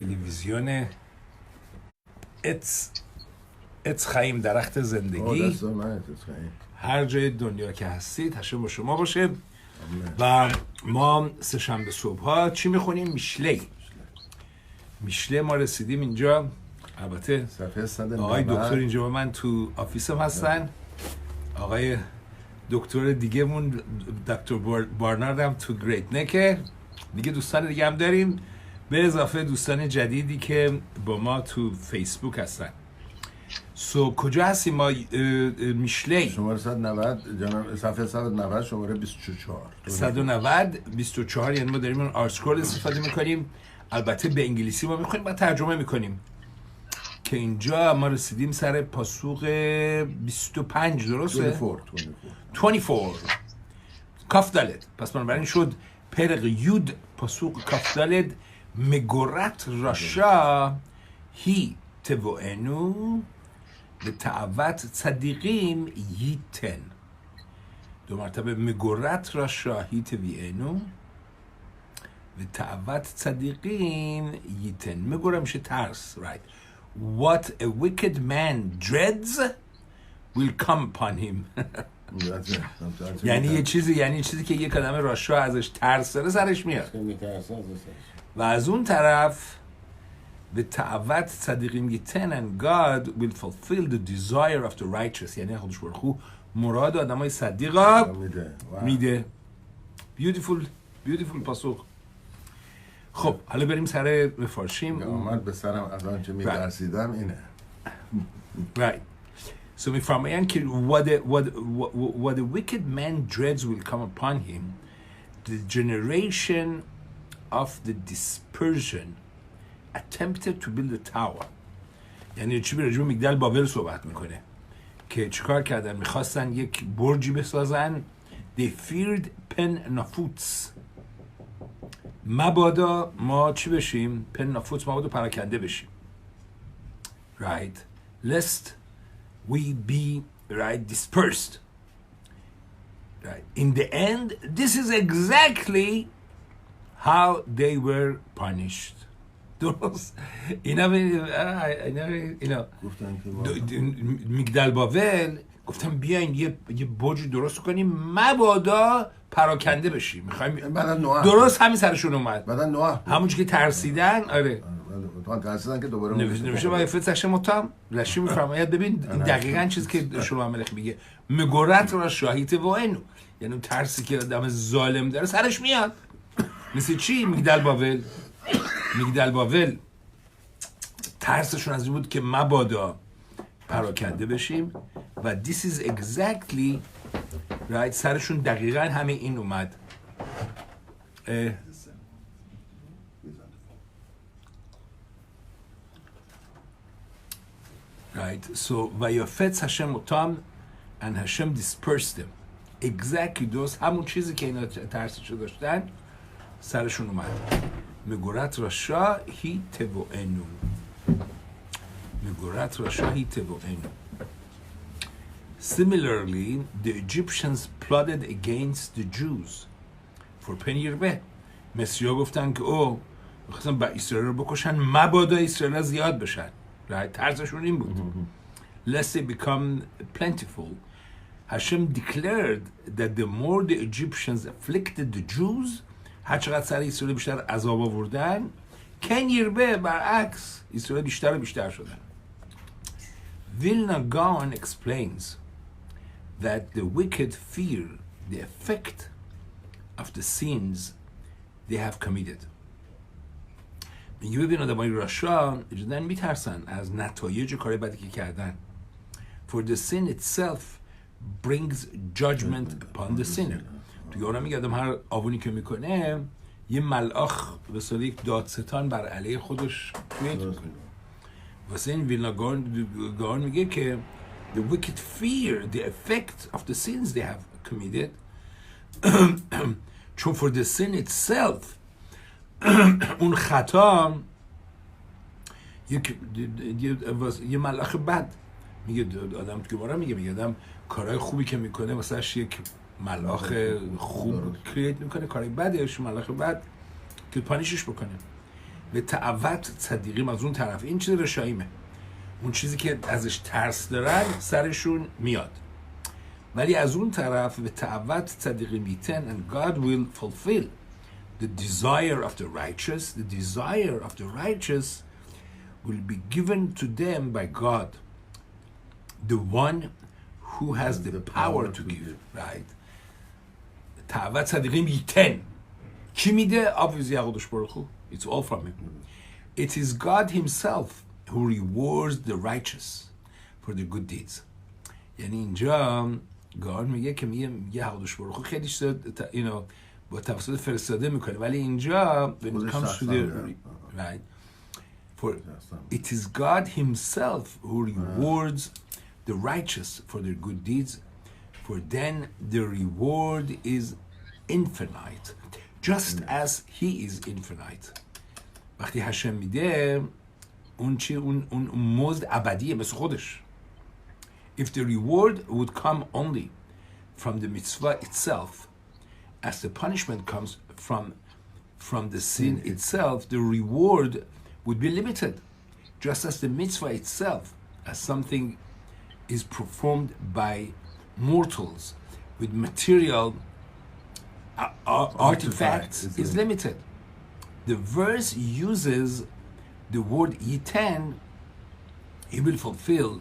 تلویزیون etz chaim درخت زندگی هر جای دنیا که هستید تشریف با شما باشه. و ما سه شنبه صبح ها چی میخونیم؟ میشله ما رسیدیم اینجا. البته آقای دکتر اینجا با من تو آفیسم هستن، آقای دکتر دیگه مون دکتر بارنارد هم تو گریت نکه، دیگه دوستان دیگه هم داریم به اضافه دوستان جدیدی که با ما تو فیسبوک هستن. کجا هستیم ما؟ میشله شماره 190 جناب، صفحه 190 شماره 24 190 یعنی ما داریم اون آرسکرول استفاده میکنیم. البته به انگلیسی ما میخونیم و ترجمه میکنیم که اینجا ما رسیدیم سر پاسوق 25 درسته؟ 24 کاف دالت. پس بنابراین شد پرق یود پاسوق کاف دالت مگورت راشا هی تبوئنو به تعوت صدیقیم ییتن. دو مرتبه مگورت راشا هی تبوئنو به تعوت صدیقیم ییتن. مگوره میشه ترس، right? What a wicked man dreads will come upon him. یعنی یه چیزی که یک آدم راشا ازش ترس داره سرش میاد. و از اون طرف به تعوت صدیقیم یتن and God will fulfill the desire of the righteous. یعنی خودش برخو مراد آدمای صدیقا میده. beautiful پاسخ. خب حالا بریم سر بفارشیم. اومد به سرم از آنچه می‌ترسیدم اینه. Right. So میفرمایند که what the wicked man dreads will come upon him, the generation of the dispersion attempted to build a tower. یعنی چی؟ به راجع به میدهد بابل صحبت میکنه که چیکار کردن؟ میخواستن یک برجی بسازن. They feared pen nafutz. مبادا ما چی بشیم؟ پن نافوت مبادا پراکنده بشیم. Right. Lest we be dispersed. Right. In the end, this is exactly how they were punished. درست. اینا میگدل بابل گفتم بیاین یه برج درست کنیم مبادا پراکنده بشیم. میخوایم درست همین سرشون اومد. بعدن نوح همونجوری که ترسیدن. آره ترسیدن که دوباره نمیشه با افت سشم متام رشی میفرماید ببین دقیقاً چیزی که شما ملک میگه مگورت را شاهیت و اینو، یعنی ترسی که آدم ظالم داره سرش میاد. مثل چی؟ میگدل بابل ترسشون از این بود که مبادا پراکنده بشیم و this is exactly right. سرشون دقیقاً همه این اومد. Right. So ویافت هشم متام and هشم dispersed them. Exactly درست همون چیزی که اینا ترسشو داشتن سرشون اومد. مگورت راشا هی تبوئنو. Similarly, the Egyptians plotted against the Jews for penirbe. مسیحا گفتن که می‌خواستن با اسرائیل رو بکشن مبادا اسرائیل زیاد بشن. ترسشون این بود. Lest they become plentiful. Hashem declared that the more the Egyptians afflicted the Jews, هر چقدر سر اسرائیل بیشتر عذاب آوردن، کنیربه برعکس اسرائیل بیشتر و بیشتر شدن. Vilna Gaon explains that the wicked fear the effect of the sins they have committed. میگه ببین آدمای راشا جداً میترسن از نتایج کار بدی که کردن. For the sin itself brings judgment upon the sinner. توی اونم میگه آدم هر آونی که میکنه یه ملاخ به صورت یک دادستان بر علیه خودش کریت میکنه. واسه این ویلنا گان میگه که the wicked fear the effect of the sins they have committed. چون for the sin itself اون خطا یه ملاخ بد میگه آدم که بارا میگه آدم کارهای خوبی که میکنه واسهش یک ملاخ خوب کریت میکنه، کارهای بدش ملاخ بد که پانیشش بکنه. به تعوت صدیقیم از اون طرف. این چیز رشاییمه، اون چیزی که ازش ترس دارن سرشون میاد. ولی از اون طرف به تعوت صدیقیم میتن and God will fulfill the desire of the righteous. The desire of the righteous will be given to them by God, the one who has the power to give. Right? تعوت صدیقیم میتن. کی میده؟ obviously یهودش برخو. It's all from him. It is God himself who rewards the righteous for their good deeds. یعنی اینجا گار میگه که میگه حقدش برخو خیلی اینو با تفسیر فرستاده میکنه، ولی اینجا when it comes to the right for it is God himself who rewards the righteous for their good deeds, for then the reward is infinite just as he is infinite. وقتی هشم میده اون چی اون مزد ابدیه مثل خودش. If the reward would come only from the mitzvah itself, as the punishment comes from the sin itself, the reward would be limited, just as the mitzvah itself, as something is performed by mortals with material artifacts, is limited. The verse uses the word yitan, he will fulfill,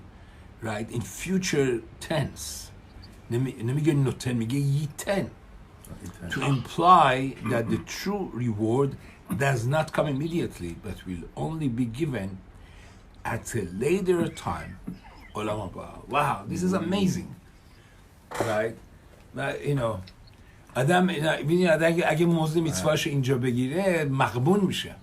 right, in future tense. نمیگه نوتن، میگه yitan, to imply that the true reward does not come immediately but will only be given at a later time. Wow, this is amazing, right? You know, آدم اگه موضوع میتواش اینجا بگیره مغبون میشه.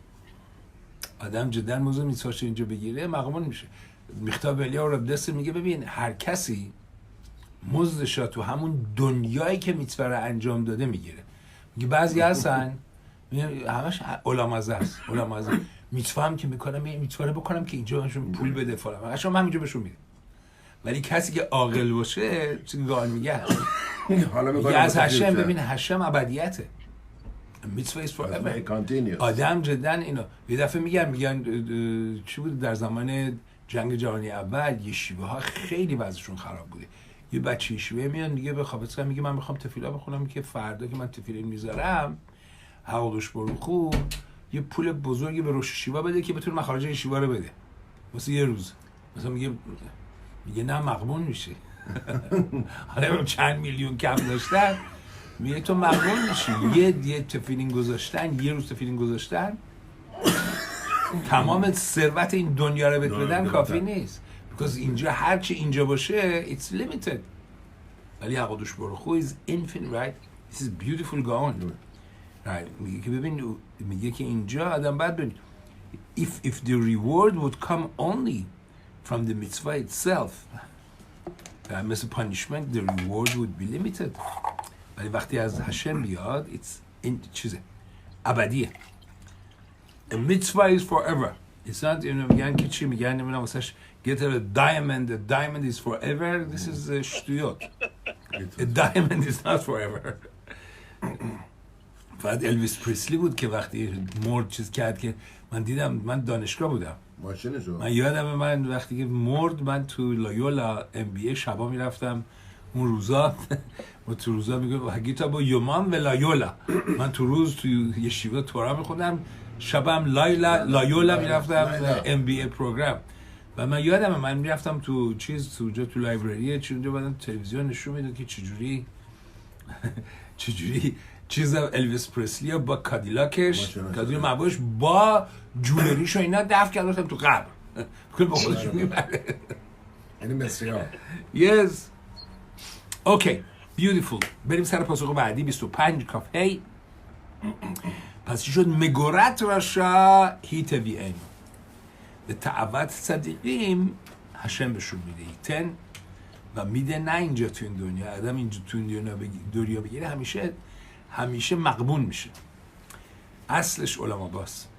آدم جدا موضوع میتواش اینجا بگیره مغبون میشه. میخطاب الیا رو دست میگه ببین هر کسی مزدش تو همون دنیایی که میتوه رو انجام داده میگیره. میگه بعضی هستن همش علامزه است، علامزه میتوه هم که میکنم میتوه رو بکنم که اینجا بهشون پول بده فلان، هشام همینجا بهشون میده. ولی کسی که عاقل باشه چیزی گان میگه میگه از هشم ببین هشم ابدیته. mitzvah is forever. آدم جدا اینو یه دفعه میگن چی بود در زمان جنگ جهانی اول یشیوه ها خیلی وضعشون خراب بوده. یه بچه یشیوه میاد میگه به خوابستگاه میگه من میخوام تفیلا بخونم که فردا که من تفیلا میذارم حقوقش برخو یه پول بزرگی به روش یشیوه بده که بتونه مخارج یشیوه رو بده واسه یه روز. مثلا میگه نه مغبون میشه. حالا چند میلیون کم داشتن میگه تو مغبون میشی. یه تفیلین گذاشتن، یه روز تفیلین گذاشتن تمام ثروت این دنیا رو بدن کافی نیست. because اینجا هرچی اینجا باشه it's limited. ولی حقوقش برخو is infinite, right? This is beautiful going. right. میگه که ببین میگه که اینجا آدم باید ببین if the reward would come only from the mitzvah itself, مثل punishment, the reward would be limited. ولی وقتی از هشم بیاد it's in چیزه ابدیه. A mitzvah is forever. It's not میگن که چی میگن نمیدونم واسش get a diamond is forever. This is شتویات. A diamond is not forever. فقط الویس پریسلی بود که وقتی مرد چیز کرد که من دیدم، من دانشگاه بودم من یادم من وقتی که مرد من تو لایولا MBA شبا میرفتم اون روزا و تو روزا میگه حقیقتا با یومان و لایولا من تو روز تو یشیوا تورا میخوندم شبم لایولا میرفتم MBA پروگرام و من یادم من میرفتم تو چیز تو لایبرری اونجا بعدن تلویزیون نشون میداد که چجوری چیز الویس پرسلی با کادیلاکش کادیلاک معبوش با جولریش و اینا دفع کردم تو قبر بکنه با خودشون میبره. یعنی بسیار yes. اوکی beautiful. بریم سر پاسخ بعدی 25 کافه. پس چی شد؟ مگورت راشا هیت وی این به تعوت صدیقیم هشم بهشون میده هیتن و میده نه اینجا تو این دنیا. آدم اینجا تو این دنیا بگیره همیشه مقبون میشه. اصلش علما باست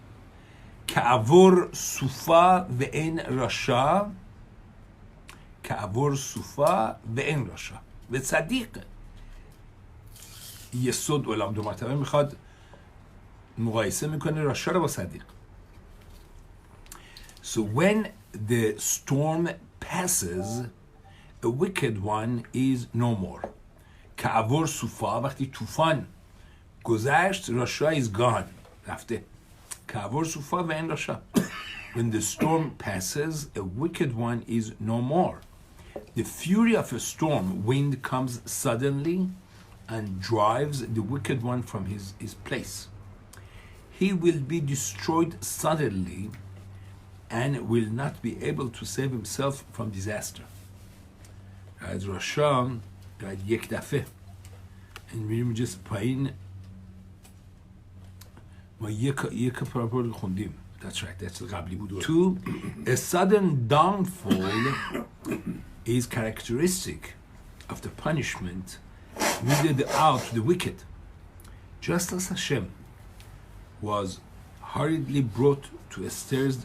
کعور صوفا و این راشا، کعور صوفا و این راشا و صدیق. یه صد علم دو مرتبه میخواد مقایسه میکنه راشا رو با صدیق. So when the storm passes, a wicked one is no more. کعور سوفا، وقتی طوفان گذشت، راشا is gone، رفته. کعور سوفا و این راشا. When the storm passes, a wicked one is no more. The fury of a storm, wind comes suddenly and drives the wicked one from his place. He will be destroyed suddenly and will not be able to save himself from disaster. از راشا یک دفعه میریم اینجا پایین ما یک پراپور خوندیم. That's right, that's قبلی بود. Two, a sudden downfall is characteristic of the punishment meted out to the wicked. Just as Hashem was hurriedly brought to Esther's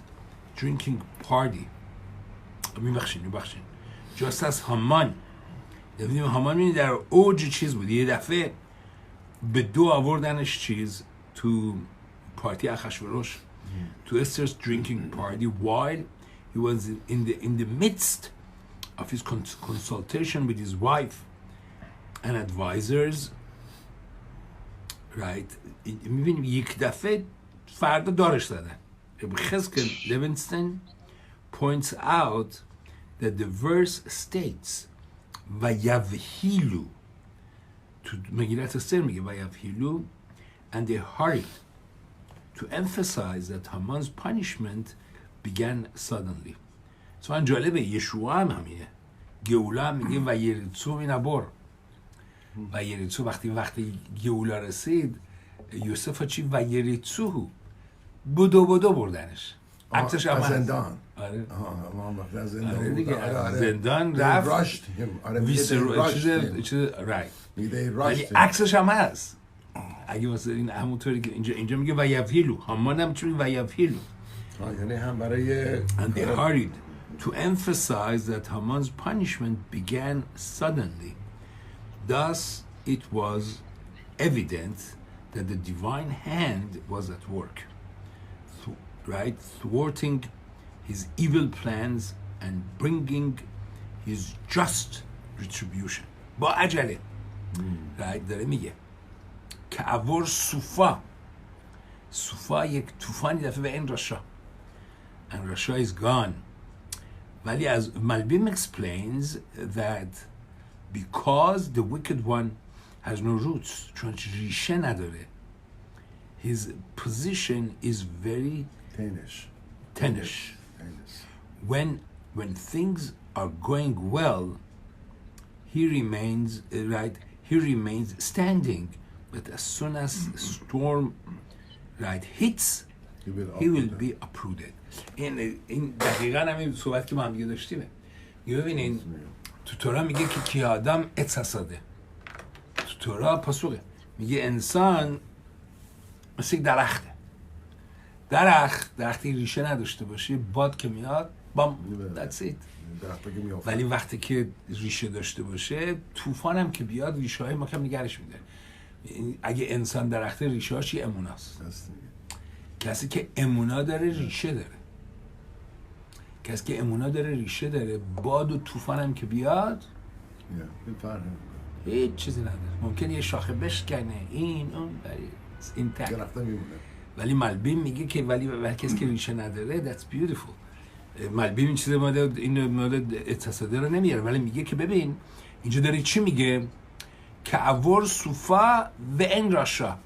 drinking party. Just as Haman می‌بینی در اوج چیز بود، یه دفعه به دو آوردنش چیز تو پارتی اخشوروش، to Esther's drinking party while he was in the midst of his consultation with his wife and advisors. Right, می‌بینیم یک دفعه فردا دارش زدن. خزکل لیوینستون points out that the verse states و یوهیلو، تو مگیلت استر میگه و یوهیلو and they hurried to emphasize that Haman's punishment began suddenly. So این جالبه، یشوع هم همینه، گئولا هم میگه و یریتسو مینبور، و یریتسو وقتی گئولا رسید یوسف چی و یریتسو بدو بردنش. عکسش هم زندان. آره. زندان دیگه زندان رفت. ولی عکسش هم هست. اگه واسه این همونطوری که اینجا میگه و یوهیلو، همان هم چون و یوهیلو. یعنی هم برای And they hurried to emphasize that Haman's punishment began suddenly. Thus, it was evident that the divine hand was at work, right, thwarting his evil plans and bringing his just retribution. با عجله. right, داره میگه کعور سوفا یک طوفانی دفعه به این راشا and Rasha is gone. ولی از Malbim explains that because the wicked one has no roots، چون ریشه نداره، his position is very tenuous. When things are going well, he remains standing, but as soon as storm hits, he will be uprooted. این دقیقاً همین صحبت که ما هم دیگه داشتیم. ببینین تو تورا میگه که کی آدم اتس حساده، تو تورا پاسوقه، میگه انسان مثل یک درختی ریشه نداشته باشه، باد که میاد بام that's it. ولی وقتی که ریشه داشته باشه، طوفان هم که بیاد ریشه های ما کم نگرش میده. اگه انسان درخت ریشه هاش یه اموناست. کسی که امونا داره ریشه داره، کسی که امونا داره ریشه داره، باد و طوفان هم که بیاد هیچ چیزی نداره. ممکنه یه شاخه بشکنه این اون این تک، ولی ملبیم میگه که ولی کسی که ریشه نداره that's beautiful. ملبیم این چیز این مورد اتصاده رو نمیاره، ولی میگه که ببین اینجا داره چی میگه، کعور سوفا و این راشا،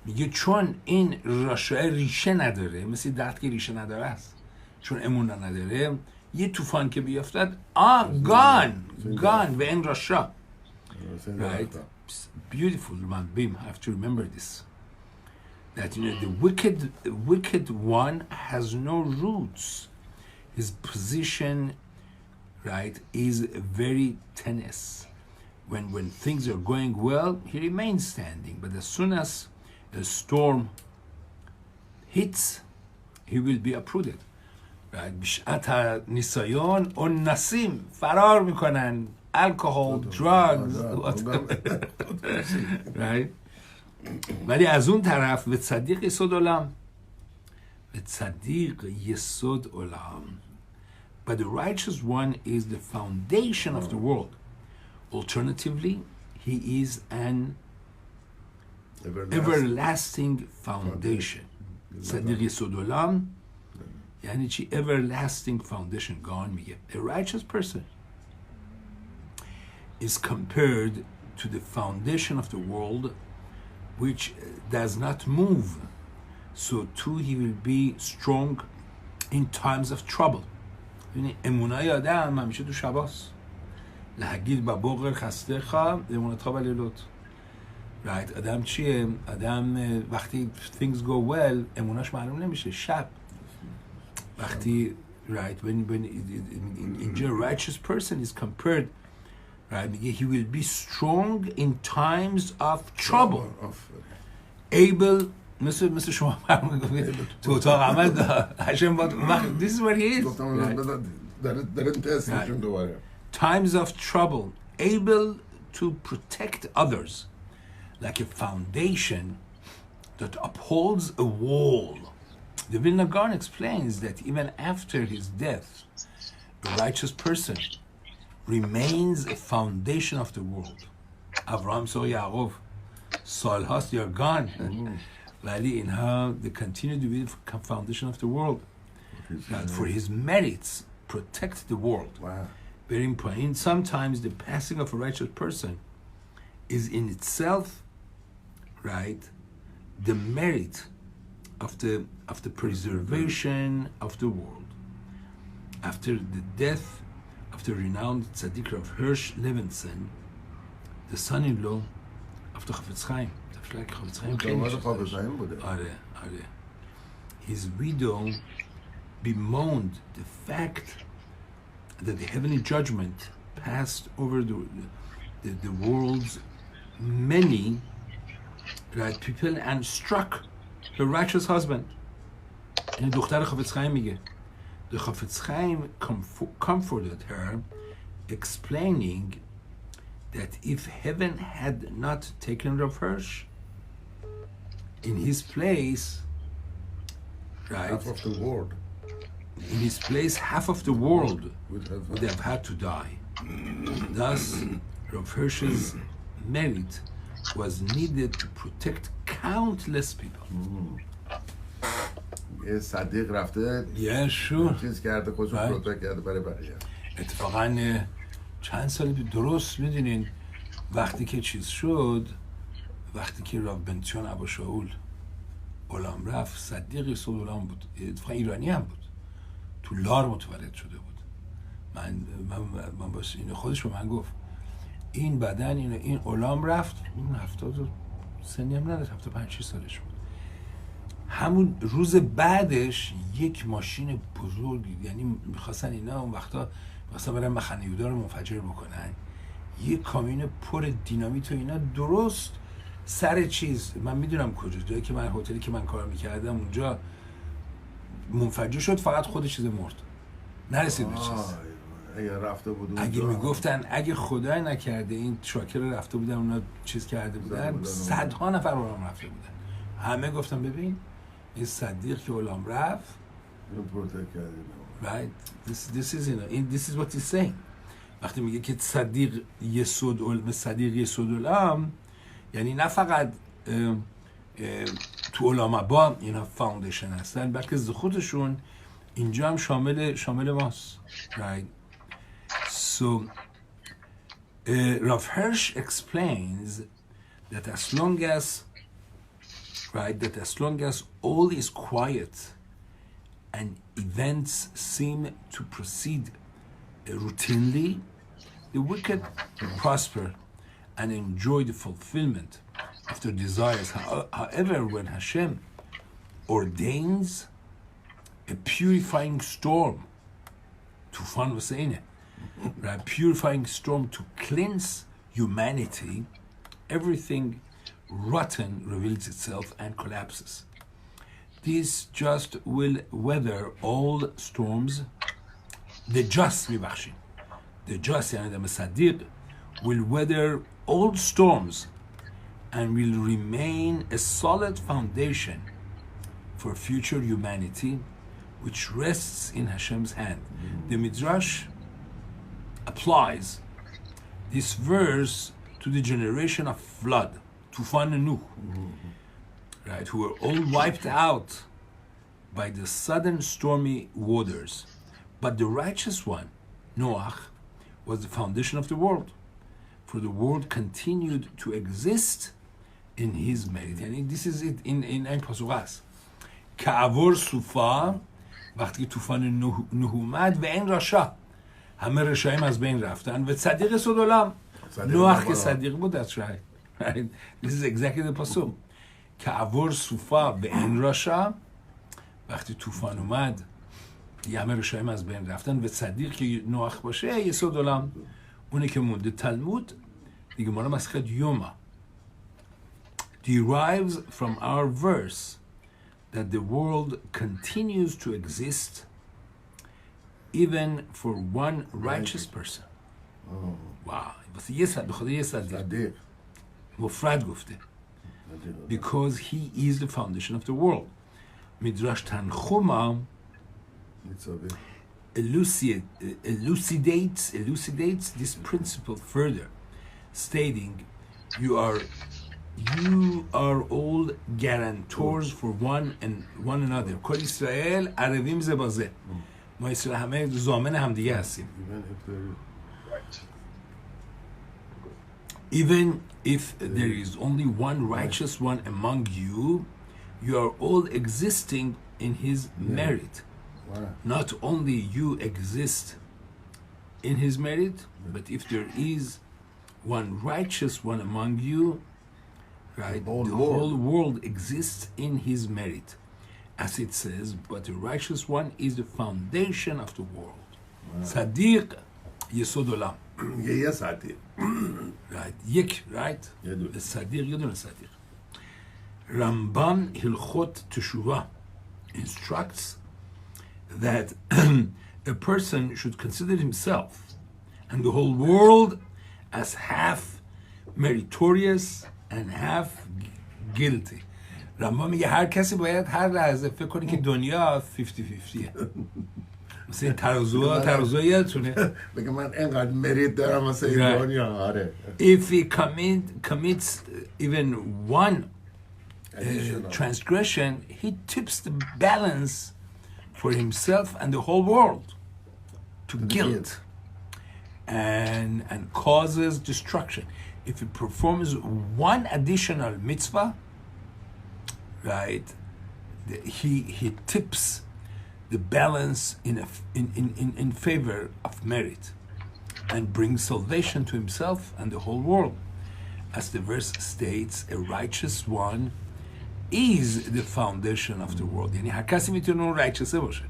میگه چون این راشا ریشه نداره، مثل درخت که ریشه نداره است، چون امونا نداره، یه طوفان که بیافتد gone و این راشا. right, beautiful man beam. I have to remember this, that the wicked one has no roots. His position, right, is very tenuous. When things are going well, he remains standing, but as soon as a storm hits, he will be uprooted. Right? بشأت نیسایون اون نسیم فرار میکنن، alcohol, drugs, right? ولی از اون طرف و صدیق صدولم صدیق یسود عالم. But the righteous one is the foundation of the world. Alternatively, he is an everlasting foundation. صدیق یسود عالم یعنی چی؟ everlasting foundation. گان میگه a righteous person is compared to the foundation of the world which does not move, so too he will be strong in times of trouble. یعنی امونای آدم همیشه تو شباست. لحگید با بغر خسته خواه امونتها بلیلوت. right. آدم چیه؟ آدم وقتی things go well اموناش معلوم نمیشه. شب وقتی right when in a righteous person is compared right میگه he will be strong in times of trouble, able مثل شما تو اتاق عمل هشم باد this is what he is times of trouble, able to protect others like a foundation that upholds a wall. The Vilna Gaon explains that even after his death, a righteous person remains a foundation of the world. Avraham so Yaakov, سالهاست you're gone. ولی اینها they continue to be the foundation of the world. That for his merits protect the world. Wow. Bearing point, sometimes the passing of a righteous person is in itself, right, the merit of the preservation of the world. After the death of the renowned Tzaddik Rav Hirsch Levinson, the son-in-law of the Chafetz Chaim. His widow bemoaned the fact that the heavenly judgment passed over the world's many right people and struck her righteous husband. این دختر خافetz chaim میگه. The خافetz chaim comforted her, explaining that if heaven had not taken Rav Hirsch in his place, right? Half of the world. In his place, half of the world would have had to die. Thus, Rav Hirsch's merit was needed to protect countless people. صدیق رفته چیز کرده خودشو پروتکت کرده برای بقیه. اتفاقاً چند سال درست میدونین وقتی که چیز شد، وقتی که راو بنتیون ابا شاول غلام رفت، صدیق یسود غلام بود، اتفاقاً ایرانی هم بود، تو لار متولد شده بود. من باش اینو خودش به من گفت این بدن این غلام رفت، اون 70 سنی هم نداشت، 75 سالش بود. همون روز بعدش یک ماشین بزرگ، یعنی میخواستن اینا اون وقتا میخواستن برن مخنه یهودا رو منفجر بکنن، یک کامیون پر دینامیت و اینا درست سر چیز، من میدونم کجا، جایی که من هتلی که من کار میکردم اونجا منفجر شد، فقط خود چیز مرد، نرسید به چیز. اگه رفته بود اگه میگفتن اگه خدای نکرده این تراکر رفته بودن اونا چیز کرده بودن، صدها نفر غلام رفته بودن. همه گفتن ببین این صدیق که غلام رفت right this is what he's saying. وقتی میگه که صدیق یسود علم، یعنی نه فقط تو علما با اینا فاوندیشن هستن، بلکه خودشون اینجا هم شامل ماست. right. So Rav Hirsch explains that as long as all is quiet and events seem to proceed routinely, the wicked prosper and enjoy the fulfillment of their desires. However, when Hashem ordains a purifying storm, tufan v'seine, a purifying storm to cleanse humanity, everything rotten reveals itself and collapses. This just will weather all storms. The just yani the Sadiq, will weather all storms and will remain a solid foundation for future humanity, which rests in Hashem's hand. The Midrash applies this verse to the generation of flood, Tufan and Nuh, right, who were all wiped out by the sudden stormy waters. But the righteous one, Noach, was the foundation of the world, for the world continued to exist in his merit. And this is it in این پاسخ است. کعور صوفا وقتی طوفان نوح اومد و این راشا همه رشایم از بین رفتن و صدیق صدولم نوح که صدیق بود. that's right. This is exactly the پاسخ. کعور صوفا و این راشا وقتی طوفان اومد دیگه همه رشایم از بین رفتن و صدیق که نوح باشه یه صدولم اونه که مونده. تلمود دیگه ما رو مسخد یوما derives from our verse that the world continues to exist even for one righteous person. واو واسه یه صد بخاطر یه صدیق مفرد گفته because he is the foundation of the world. میدراش تنخوما elucidates this principle further, stating you are all guarantors for one another. کل اسرائیل عربیم زبازه ما اسرائیل همه ضامن همدیگه هستیم. Even if there is only one righteous one among you, you are all existing in his merit. Not only you exist in his merit, but if there is one righteous one among you, right, the whole world exists in his merit. As it says, but the righteous one is the foundation of the world. صدیق یسود عالم. یه صدیق. Right, یک, right? صدیق یه دونه صدیق. رمبان هلخوت تشووا instructs that a person should consider himself and the whole world as half meritorious and half guilty. رمبان میگه هر کسی باید هر لحظه فکر کنه که دنیا 50-50 مثل این ترازوها یادتونه بگه من اینقدر مریت دارم مثل این دنیا. آره. If he commits even one transgression, he tips the balance for himself and the whole world to guilt and causes destruction. If he performs one additional mitzvah, right, he tips the balance in favor of merit and brings salvation to himself and the whole world. As the verse states, a righteous one is the foundation of the world. یعنی هر کسی میتونه اون righteous باشه.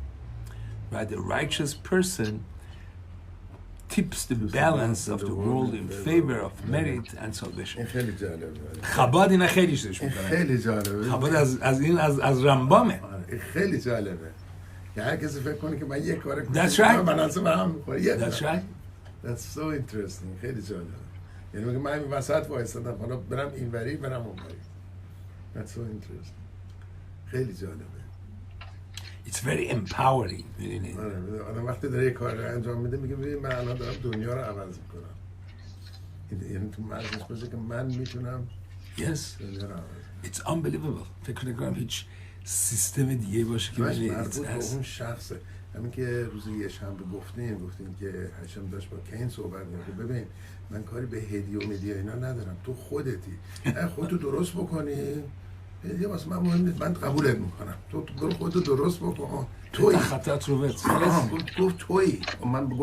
Right, the righteous person tips the balance of the world in favor of merit and salvation. این خیلی جالبه. خباد اینا خیلی چیزش میکنه. خیلی جالبه. خباد از رمبامه. خیلی جالبه. که هر کسی فکر کنه که من یک کار کنم. That's right. بالانس به هم میخوره. That's right. That's so interesting. خیلی جالبه. یعنی میگه من این وسط وایسادم حالا برم اینوری برم اونوری. That's so interesting. خیلی جالبه. It's very empowering. میدونید. آدم وقتی داره یک کار رو انجام میده میگه ببین من الان دارم دنیا رو عوض میکنم. یعنی تو مغزش باشه که من میتونم دنیا رو عوض کنم. It's unbelievable. فکر نکنم هیچ سیستم دیگه باشه که بشه مربوط به اون شخصه. همین که روز یه شنبه گفتیم که هشم داشت با کین صحبت می‌کرد. ببین من کاری به هدیه و میدیا اینا ندارم. تو خودتی. خودتو درست بکنی. هدیه واسه من مهم نیست. من قبولت میکنم. تو برو خودتو درست بکن. تویی. خطات رو بت. گفت تویی.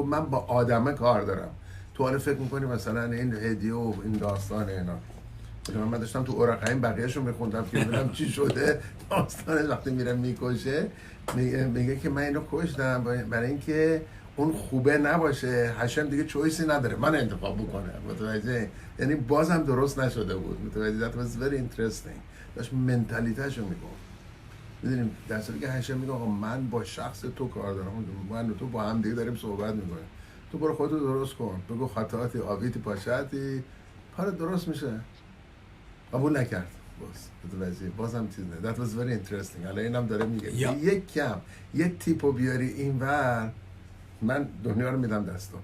من با آدمه کار دارم. تو حالا فکر می‌کنی مثلا این هدیه و این داستان اینا. من داشتم تو حقیم بقیه‌شو میخوندم که ببینم چی شده. داستانش وقتی میره میکشه میگه که من اینو کشتم برای اینکه اون خوبه نباشه. هشم دیگه چویسی نداره من انتخاب بکنه. متوجه؟ یعنی بازم درست نشده بود. متوجه؟ That was very interesting. داشت منتالیته‌شو میگفت. میدونیم در صورتی که هشم میگه آقا من با شخص تو کار دارم. من و تو با هم دیگه داریم صحبت میکنیم. تو برو خودتو درست کن. بگو خطاتی آویتی پاشاتی کار درست میشه. قبول نکرد. بازم چیز نه. That was very interesting. حالا اینم داره میگه Yeah. یک کم یه تیپو بیاری اینور من دنیا رو میدم دستم.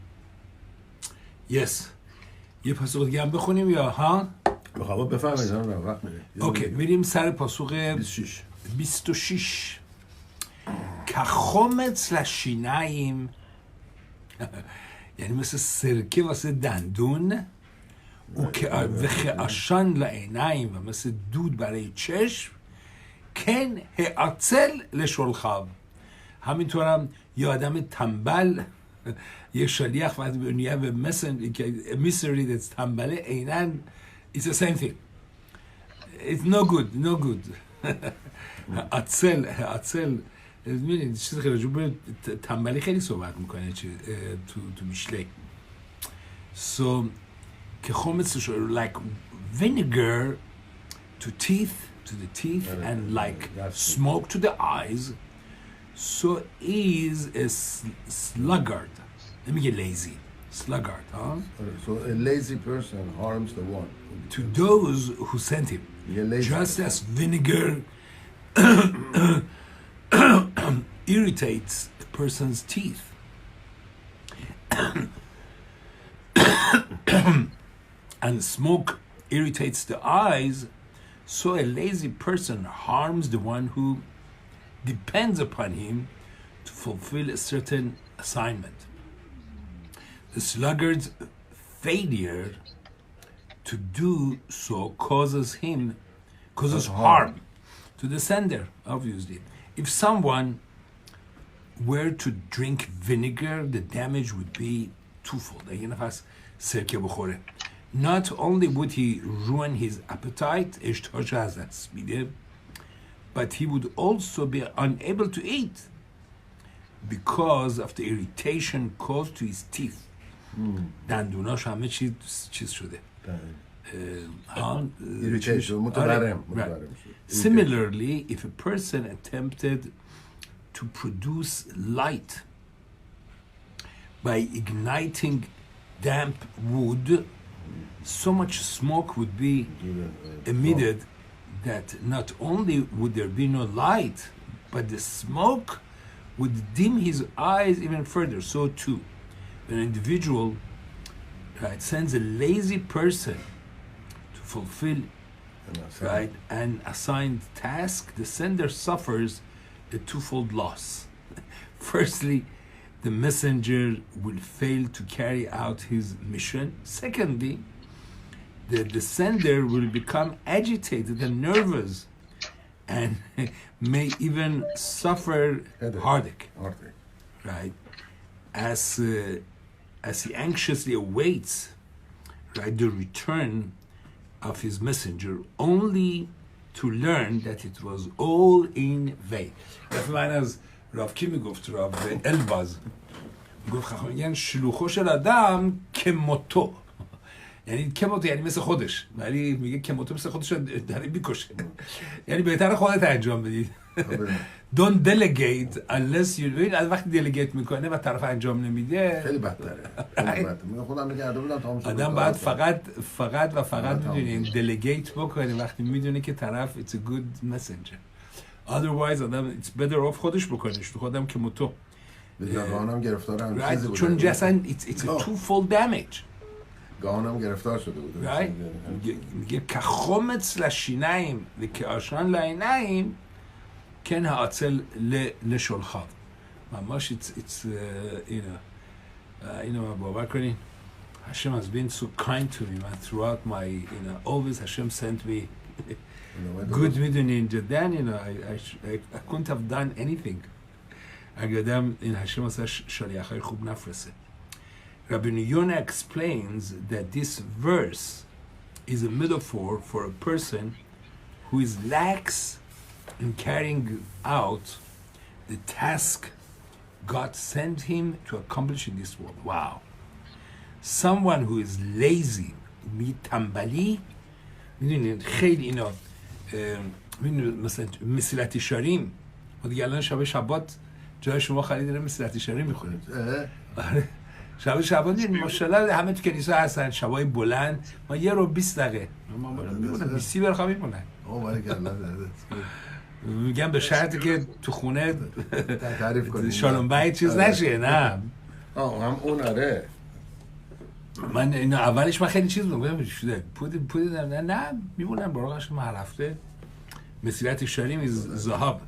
Yes. یه پاسخ دیگه هم بخونیم یا ها؟ بخواه بفهمید وقت میره. اوکی میریم سر پاسخ 26. כחומץ לשיניים یعنی مثل سرکه واسه دندون וכעשן לעיניים و مثل دود برای چشم כן העצל לשולחיו همینطورم یه آدم تنبل یه شلیخ وقتی به نیه به میسری دست تنبله عیناً it's the same thing it's no good העצل میدونید چیز خیلی راجع به تنبلی خیلی صحبت میکنه تو میشلی so کخومتش like vinegar to the teeth and like smoke to the eyes so is a sluggard نمیگه lazy sluggard huh? So a lazy person harms the one to those who sent him just as vinegar irritates a person's teeth and smoke irritates the eyes, so a lazy person harms the one who depends upon him to fulfill a certain assignment. The sluggard's failure to do so causes harm to the sender, obviously. If someone were to drink vinegar, the damage would be twofold. Not only would he ruin his appetite, but he would also be unable to eat because of the irritation caused to his teeth. دندوناش همه چیز شده. Similarly, if a person attempted to produce light by igniting damp wood, so much smoke would be emitted that not only would there be no light, but the smoke would dim his eyes even further. So too, an individual sends a lazy person to fulfill an assigned task, the sender suffers a twofold loss. Firstly, the messenger will fail to carry out his mission. Secondly, the sender will become agitated and nervous and may even suffer heartache. Right? As he anxiously awaits the return of his messenger, only to learn that it was all in vain. من از رافکی میگفت راو الباز میگفت خواهم میگن شلوخوش آدم کموتو یعنی کموتو یعنی مثل خودش ولی میگه کموتو مثل خودش داره میکشه یعنی بهتر خودت انجام بدید don't delegate unless you do it. از وقتی delegate میکنه و طرف انجام نمیده خیلی بدتره. خودم نگرده بودم تا همون آدم باید فقط میدونی delegate بکنه وقتی میدونه که طرف it's a good messenger. Otherwise آدم it's better off خودش بکنش تو خودم که موتو گاهانم گرفتارم چیزی بود چون جسن it's a twofold damage. گاهانم گرفتار شده بود. میگه כחומץ לשיניים וכעשן לעיניים כן העצל לשולחיו. ממש it's باور کنین Hashem has been so kind to me man throughout my always Hashem sent me good میدونین جدا I couldn't have done anything اگر آدم این Hashem واسه شلیخای خوب نفرسه. Rabbi Yonah explains that this verse is a metaphor for a person who is lax in carrying out the task God sent him to accomplish in this world. Wow. Someone who is lazy, تنبلی میدونید خیلی اینا میدونید مثلا مسیلتی شاریم و دیگه الان شبات جای شما خریدین مسیلتی شاریم میخورید شبان دیدیم ماشاءالله همه تو کنیسه هستن، شبای بلند، ما 1 رو 20 دقیقه ما میمونم 20 برخوام میمونن. میگم به شرطی که تو خونه تعریف کنید شالوم بایت چیز نشه. نه هم اون آره من اینو اولش من خیلی چیز میگم شده پودی نه میمونم براقش ما هر هفته مسیرت شاریم زهاب.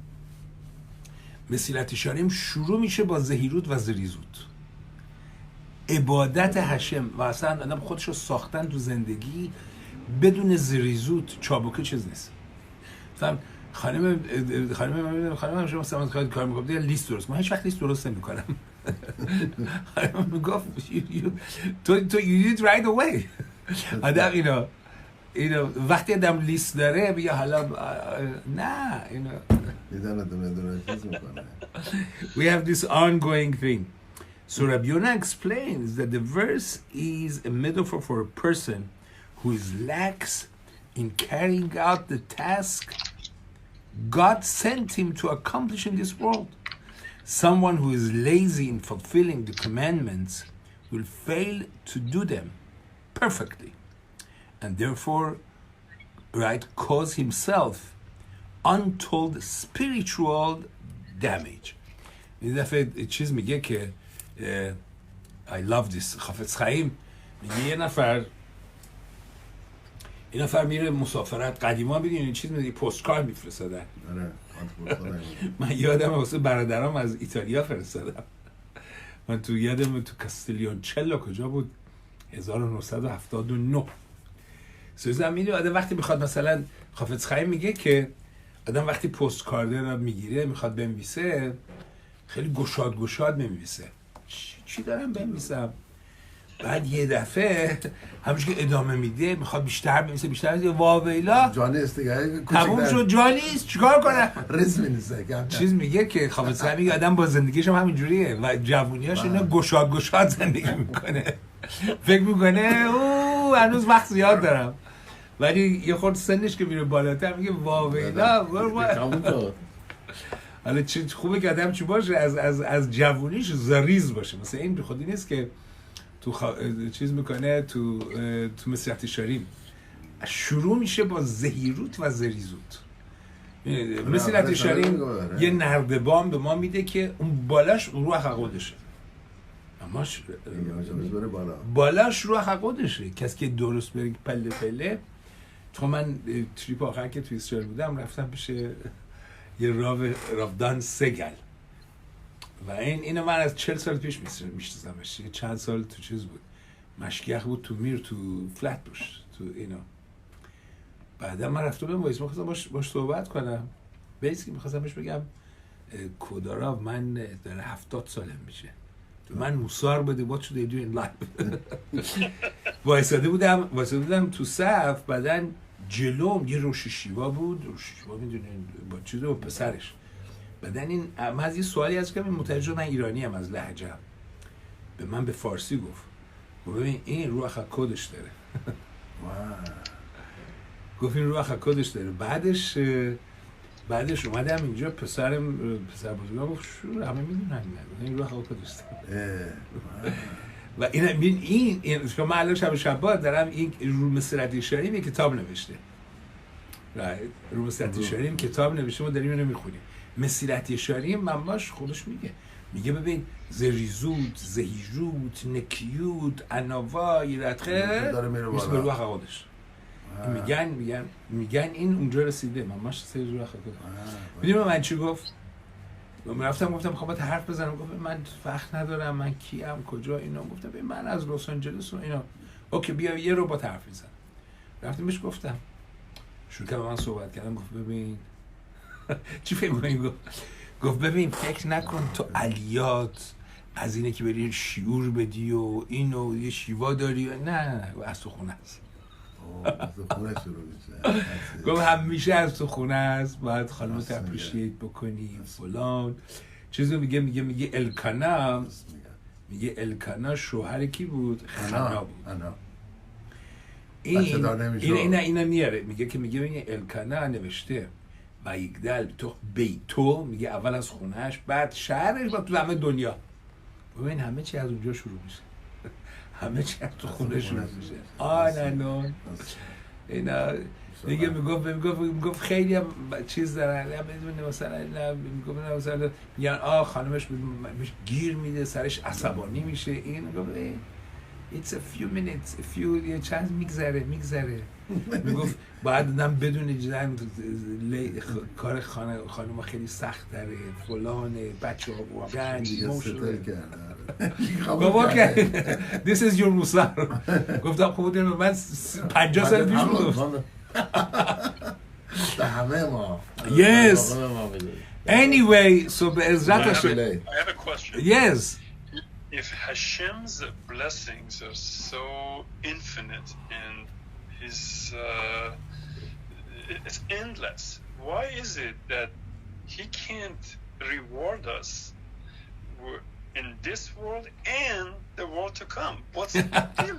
مسیرت شاریم شروع میشه با زهیرود و زریزود، عبادت هشم، و اصلا آدم خودشو ساختن تو زندگی بدون زریزود چابوکه چیز نیست. مثلا خانم شما مثلا کار میکنم دیگه لیست درست، من هیچ وقت لیست درست نمیکنم. خانم میگفت تو you did right away. آدم اینو وقتی آدم لیست داره بیا حالا نه اینو we have this ongoing thing. So Rabbi Yonah explains that the verse is a metaphor for a person who is lax in carrying out the task God sent him to accomplish in this world. Someone who is lazy in fulfilling the commandments will fail to do them perfectly, and therefore, cause himself untold spiritual damage. این دفعه چیز میگه که I love this. حافظ خیم میگه یه نفر میره مسافرت، قدیما ببینید چیز میگه پستکارد میفرستادن. من یادم واسه برادرام از ایتالیا فرستادم. من تو یادم تو کاستلیونچلو کجا بود 1979. سوزم میدونی آدم وقتی میخواد مثلا حافظ خیم میگه که آدم وقتی پستکارد رو میگیره میخواد بنویسه خیلی گشاد نمیویسه. چی دارم بنویسم؟ بعد یه دفعه همش که ادامه میده میخواد بیشتر بنویسه واویلا جان استگاری تموم شد جانیست چیکار کنه؟ رسم نیست. چیز میگه که حافظ خیم میگه آدم با زندگیش هم همینجوریه و جوونیاش اینا گشاد زندگی میکنه. فکر میکنه او هنوز وقت زیاد دارم، ولی یه خورد سنش که میره بالاتر میگه واویلا حالا چه خوبه که آدم چی باشه از جوونیش زریز باشه. مثلا این خودی نیست که تو چیز میکنه تو مسیرت شاریم شروع میشه با زهیروت و زریزوت. مسیرت شاریم یه نردبان به ما میده که اون بالاش روح خودشه، اماش بالاش روح خودشه. کسی که درست بره پله تو من تریپ آخر که تو اسرائیل بودم رفتم پیش یه راودان سگل و اینو من از 40 سال پیش میشناسمش. چند سال تو چیز بود، مشکیخ بود تو میر تو فلت بوش تو اینا. بعدا من رفتم به وایس می‌خواستم باش صحبت کنم. بیسکی می‌خواستم بهش بگم کودارا من داره 70 سالم میشه، من موسار بده what should they do in life. وایساده بودم تو صف. بعدن جلوم یه روشیشیوا بود، روشیشیوا میدونین با چیز و پسرش. بعدن این من از یه سوالی از که متوجه من ایرانی ام از لهجه‌ام به من به فارسی گفت ببین این روح کدش داره. گفت این روح کدش داره. بعدش اومدم اینجا پسر بزرگم گفت شو همه میدونن این روح کدش داره. و این شما الان شب دارم این رو مسیرت شاریم کتاب نوشته. رو مسیرت شاریم کتاب نوشته، ما داریم اینو میخونیم. مسیرت شاریم مماش خودش میگه ببین زریزوت، زهیروت، نکیوت، اناوا، ایرتخه میشه به روح خودش. میگن این اونجا رسیده. مماش سری روح خودش. میدونی من چی گفت؟ من گفتم میخوام باید حرف بزنم. گفت من وقت ندارم، من کیم کجا اینا. گفتم ببین من از لس آنجلس و اینا. اوکی بیا یه رو با حرف بزن. رفتم بهش گفتم، شروع کردم من صحبت کردم. گفت ببین چی فکر می‌کنی؟ گفت ببین فکر نکن تو علیات از اینه که بری شعور بدی و اینو یه شیوا داری. نه از تو خونه است. گفت همیشه از تو خونه است، باید خانمت اپریشیت بکنی فلان چیزو. میگه الکانا شوهر کی بود؟ خنا بود. این میاره میگه الکانا نوشته و یگدل تو بیتو، میگه اول از خونهش بعد شهرش بعد تو همه دنیا. ببین همه چی از اونجا شروع میشه. همه چی تو خونه‌شون میشه. آنانون اینا دیگه میگفت خیلی هم چیز دارن، میدونی مثلا میگفت مثلا میگن خانمش گیر میده، سرش عصبانی میشه، این میگفت it's a few minutes یه چند میگذره میگفت باید آدم بدونه جدن کار خانم خیلی سخت داره، فلانه، بچه ها بودن بابا که this is your موسر. گفتم خب من 50 سال پیش بود به همه ما. Yes. Anyway, so be'ezrat Hashem. I have a question. Yes. If Hashem's blessings are so infinite and His it's endless, why is it that He can't reward us in this world and the world to come? What's the deal?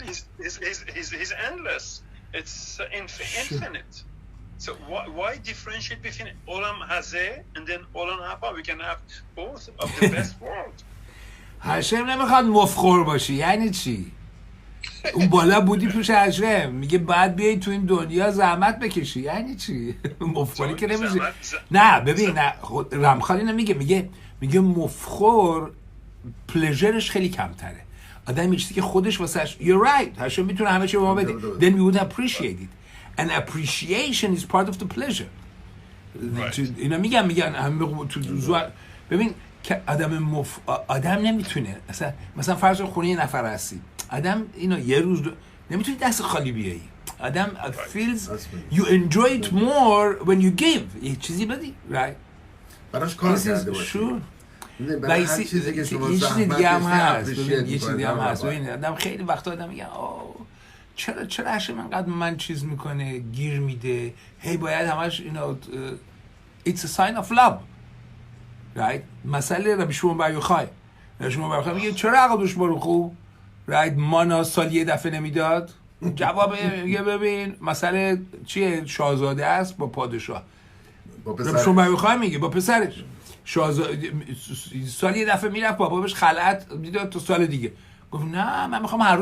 He's endless. It's infinite. So why differentiate between Olam Hazeh and then Olam Haba? We can have both of the best world. هشم نمیخواد مفخور باشی. یعنی چی؟ اون بالا بودی پیش هشم میگه بعد بیای تو این دنیا زحمت بکشی. یعنی چی؟ مفخوری که نمیشه. نه ببین نه رمخالی نمیگه، میگه مفخور پلژرش خیلی کمتره. آدم چیزی که خودش واسش you're right هشم میتونه همه چی به ما بده. Then we would appreciate it. And appreciation is part of the pleasure. اینا میگن همه تو ببین که آدم نمیتونه مثلا فرض خونه یه نفر هستی، آدم اینو یه روز نمیتونی دست خالی بیایی. آدم feels you enjoy it more when you give. یه چیزی بدی right براش کار کرده باشی. و یه چیزی دیگه هم هست. ببین آدم خیلی وقتا آدم میگه چرا هشم انقدر من چیز میکنه، گیر میده، هی باید همش it's a sign of love right. مسئله ربی شمون بر یخای میگه چرا عقدوش برو خوب right. مانا سال یه دفعه نمیداد. جواب میگه ببین مسئله چیه، شاهزاده است با پادشاه. ربی شمون بر یخای میگه با پسرش سال یه دفعه میرفت باباش خلعت میداد تا سال دیگه. گفت نه من میخوام هر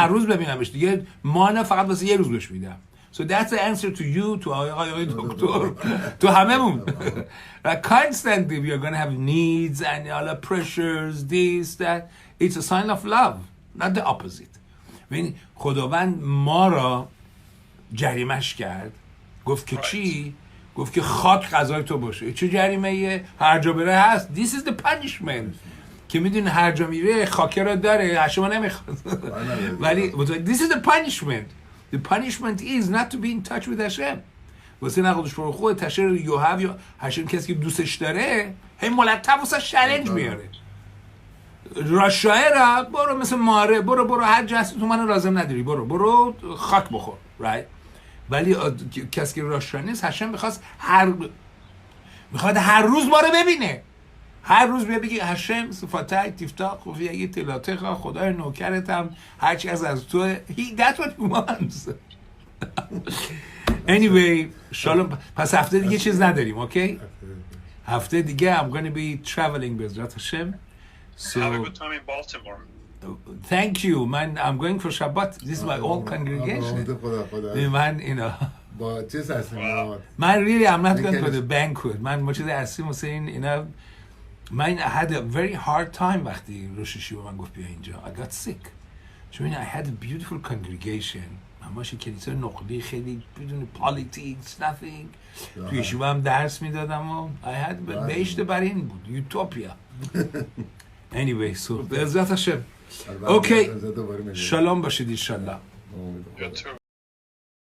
روز ببینمش دیگه مانا فقط واسه یه روز بهش میدم. So that's the answer to you, to آقای دکتر، تو هممون. Constantly we are going to have needs and all the pressures, this, that. It's a sign of love, not the opposite. ببین خداوند ما را جریمش کرد، گفت که چی؟ گفت که خاک غذای تو باشه. چه جریمه‌ایه؟ هر جا بره هست. This is the punishment. که میدونه هر جا میره خاکه را داره، هشما نمیخواد. ولی this is the punishment. The punishment is not to be in touch with Hashem. واسه نقدش برو خود تشر یوهب یا هشم کسی که دوستش داره هی ملتب واسه چالش میاره. راشایه را برو مثل ماره، برو هر جسد تو منو لازم نداری، برو خاک بخور right. ولی کسی که راشایه نیست هشم میخواد هر روز ما رو ببینه، هر روز بگی هشم صفاتای تفتاق خوفی اگه تلاتخا خدای نوکرتم هرچی از تو that's what he wants. Anyway شالوم. پس هفته دیگه چیز نداریم اوکی؟ هفته دیگه I'm going to be traveling بذرت هشم. So have a good time in Baltimore. Thank you man. I'm going for Shabbat. This is my old congregation. من با چیز هستیم من really I'm not going to the banquet. من چیز هستیم واسه اینا. من I had a very hard time وقتی روششی با من گفت بیا اینجا. I got sick. چون I had a beautiful congregation. من ماشی کنیسه نقلی خیلی بدون politics nothing. توی یشیوا هم درس میدادم و I had بهشت برین بود. یوتوپیا. Anyway so به عزت هشم. اوکی. شالوم باشید انشالله.